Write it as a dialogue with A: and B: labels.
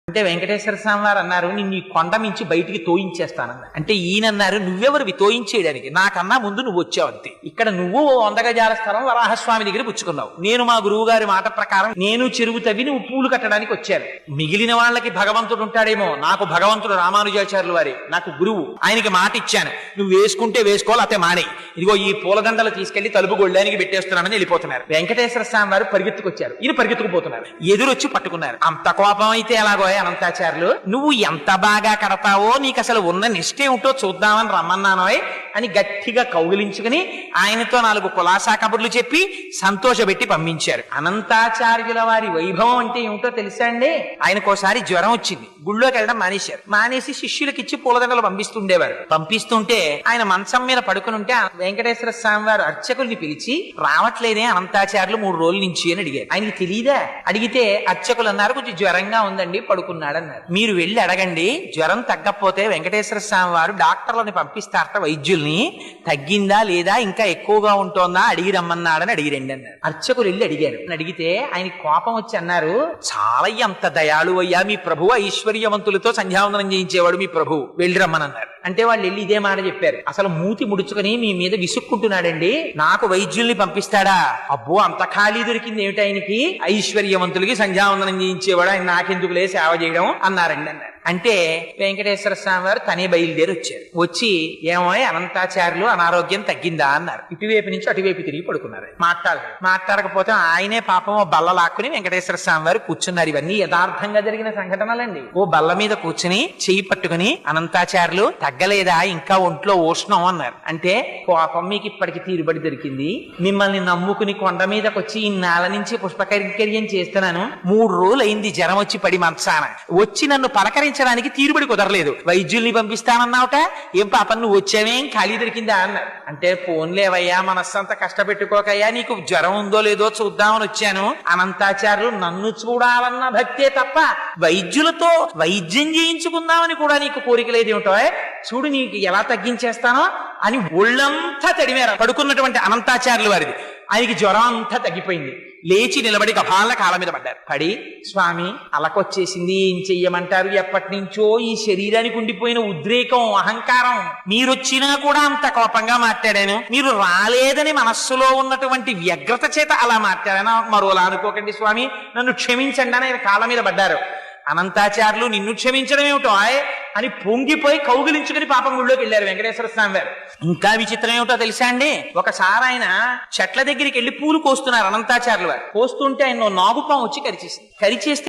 A: అంటే వెంకటేశ్వర స్వామి వారు అన్నారు, నిన్ను ఈ కొండ మించి బయటికి తోయించేస్తానన్నారు. అంటే ఈయనన్నారు, నువ్వెవరివి తోయించేయడానికి, నాకన్నా ముందు నువ్వు వచ్చావు అంతే. ఇక్కడ నువ్వు 100 గజాల స్థలం వరాహస్వామి దగ్గర పుచ్చుకున్నావు, నేను మా గురువు గారి మాట ప్రకారం నేను చెరువు తవ్వి నువ్వు పూలు కట్టడానికి వచ్చాను. మిగిలిన వాళ్ళకి భగవంతుడు ఉంటాడేమో, నాకు భగవంతుడు రామానుజాచార్యులు వారి నాకు గురువు, ఆయనకి మాట ఇచ్చాను, నువ్వు వేసుకుంటే వేసుకోవాలి అతే మానే, ఇదిగో ఈ పూలదండలు తీసుకెళ్లి తలుపు గొళ్ళానికి పెట్టేస్తున్నానని వెళ్ళిపోతున్నారు. వెంకటేశ్వర స్వామి వారు పరిగెత్తుకొచ్చారు, ఈయన పరిగెత్తుకుపోతున్నారు, ఎదురొచ్చి పట్టుకున్నారు. అంత కోపం అయితే ఎలాగో అనంతాచార్యులు, నువ్వు ఎంత బాగా కడతావో, నీకు అసలు ఉన్న నిష్ఠ ఏమిటో చూద్దామని రమ్మన్నానోయ్ అని గట్టిగా కౌగిలించుకుని ఆయనతో 4 కులాసా కబుర్లు చెప్పి సంతోషపెట్టి పంపించారు. అనంతాచార్యుల వారి వైభవం అంటే ఏమిటో తెలుసా అండి? ఆయనకోసారి జ్వరం వచ్చింది, గుళ్ళోకి వెళ్ళడం మానేశారు. మానేసి శిష్యులకి ఇచ్చి పూలదండలు పంపిస్తుండేవారు. పంపిస్తుంటే ఆయన మంచం మీద పడుకుని ఉంటే వెంకటేశ్వర స్వామి వారు అర్చకుల్ని పిలిచి, రావట్లేదే అనంతాచార్యులు 3 రోజుల నుంచి అని అడిగారు. ఆయనకి తెలియదా? అడిగితే అర్చకులు అన్నారు, కొంచెం జ్వరంగా ఉందండి, పడుకున్నాడన్నారు. మీరు వెళ్ళి అడగండి, జ్వరం తగ్గకపోతే వెంకటేశ్వర స్వామి వారు డాక్టర్లని పంపిస్తారట, వైద్యుల్ని, తగ్గిందా లేదా ఇంకా ఎక్కువగా ఉంటోందా అడిగి రమ్మన్నాడని అడిగిరండి అన్నారు. అర్చకులు వెళ్ళి అడిగారు. అడిగితే ఆయన కోపం వచ్చి అన్నారు, చాలా ఎంత దయాళు అయ్యా మీ ప్రభు, ఐశ్వర్యవంతులతో సంధ్యావందనం చేయించేవాడు మీ ప్రభు, వెళ్ళి రమ్మనన్నారు. అంటే వాళ్ళు వెళ్ళి ఇదే మాట చెప్పారు. అసలు మూతి ముడుచుకుని మీ మీద విసుక్కుంటున్నాడండి, నాకు వైద్యుల్ని పంపిస్తాడా? అబ్బో అంత ఖాళీ దొరికింది ఏమిటి ఆయనకి, ఐశ్వర్యవంతులకి సంధ్యావందనం చేయించేవాడు, ఆయన నాకెందుకులే సేవ చేయడం అన్నారండి అన్నారు. అంటే వెంకటేశ్వర స్వామి వారు తనే బయలుదేరి వచ్చారు. వచ్చి ఏమో అనంతాచార్యులు అనారోగ్యం తగ్గిందా అన్నారు. ఇటువైపు నుంచి అటువైపు తిరిగి పడుకున్నారు. మాట్లాడకపోతే ఆయనే పాపం ఓ బల్ల లాక్కుని వెంకటేశ్వర స్వామి వారు కూర్చున్నారు. ఇవన్నీ యథార్థంగా జరిగిన సంఘటనలండి. ఓ బల్ల మీద కూర్చుని చెయ్యి పట్టుకుని, అనంతాచార్యులు తగ్గలేదా, ఇంకా ఒంట్లో ఉష్ణం అన్నారు. అంటే పాపం మీకు ఇప్పటికి తీరుబడి దొరికింది, మిమ్మల్ని నమ్ముకుని కొండ మీదకి వచ్చి ఇన్నాళ్ళ నుంచి పుష్పకైంకర్యం చేస్తున్నాను, 3 రోజులు అయింది జ్వరం వచ్చి పడి మంచాన, వచ్చి నన్ను పలకరించడానికి తీరుబడి కుదరలేదు, వైద్యుల్ని పంపిస్తానన్నావుట, ఏం పాపం నువ్వు వచ్చావేం ఖాళీ దొరికిందా అన్నారు. అంటే ఫోన్లేవయ్యా, మనస్సంతా కష్టపెట్టుకోకయ్యా, నీకు జ్వరం ఉందో లేదో చూద్దామని వచ్చాను. అనంతాచార్యులు నన్ను చూడాలన్న భక్తే తప్ప వైద్యులతో వైద్యం చేయించుకుందామని కూడా నీకు కోరిక లేదేమిటో, చూడు నీకు ఎలా తగ్గించేస్తానో అని ఒళ్ళంతా తడిమేర పడుకున్నటువంటి అనంతాచార్యుల వారిది. ఆయనకి జ్వరం అంతా తగ్గిపోయింది. లేచి నిలబడి గభాల కాళ్ళ మీద పడ్డారు. పడి, స్వామి అలకొచ్చేసింది, ఏం చెయ్యమంటారు, ఎప్పటి నుంచో ఈ శరీరానికి ఉండిపోయిన ఉద్రేకం, అహంకారం, మీరొచ్చినా కూడా అంత కోపంగా మాట్లాడాను, మీరు రాలేదని మనస్సులో ఉన్నటువంటి వ్యగ్రత చేత అలా మాట్లాడాను, మరోలా అనుకోకండి స్వామి, నన్ను క్షమించండి అని ఆయన కాళ్ళ మీద పడ్డారు. అనంతాచార్యులు నిన్ను క్షమించడం ఏమిటో అని పొంగిపోయి కౌగిలించుకుని పాపం గుళ్ళోకి వెళ్ళారు వెంకటేశ్వర స్వామి వారు. ఇంకా విచిత్రం ఏమిటో తెలుసా అండి? ఒకసారి ఆయన చెట్ల దగ్గరికి వెళ్ళి పూలు కోస్తున్నారు అనంతాచార్యులు వారు. కోస్తుంటే ఆయన నాగుపాం వచ్చి కరిచేసింది. కరిచేస్తే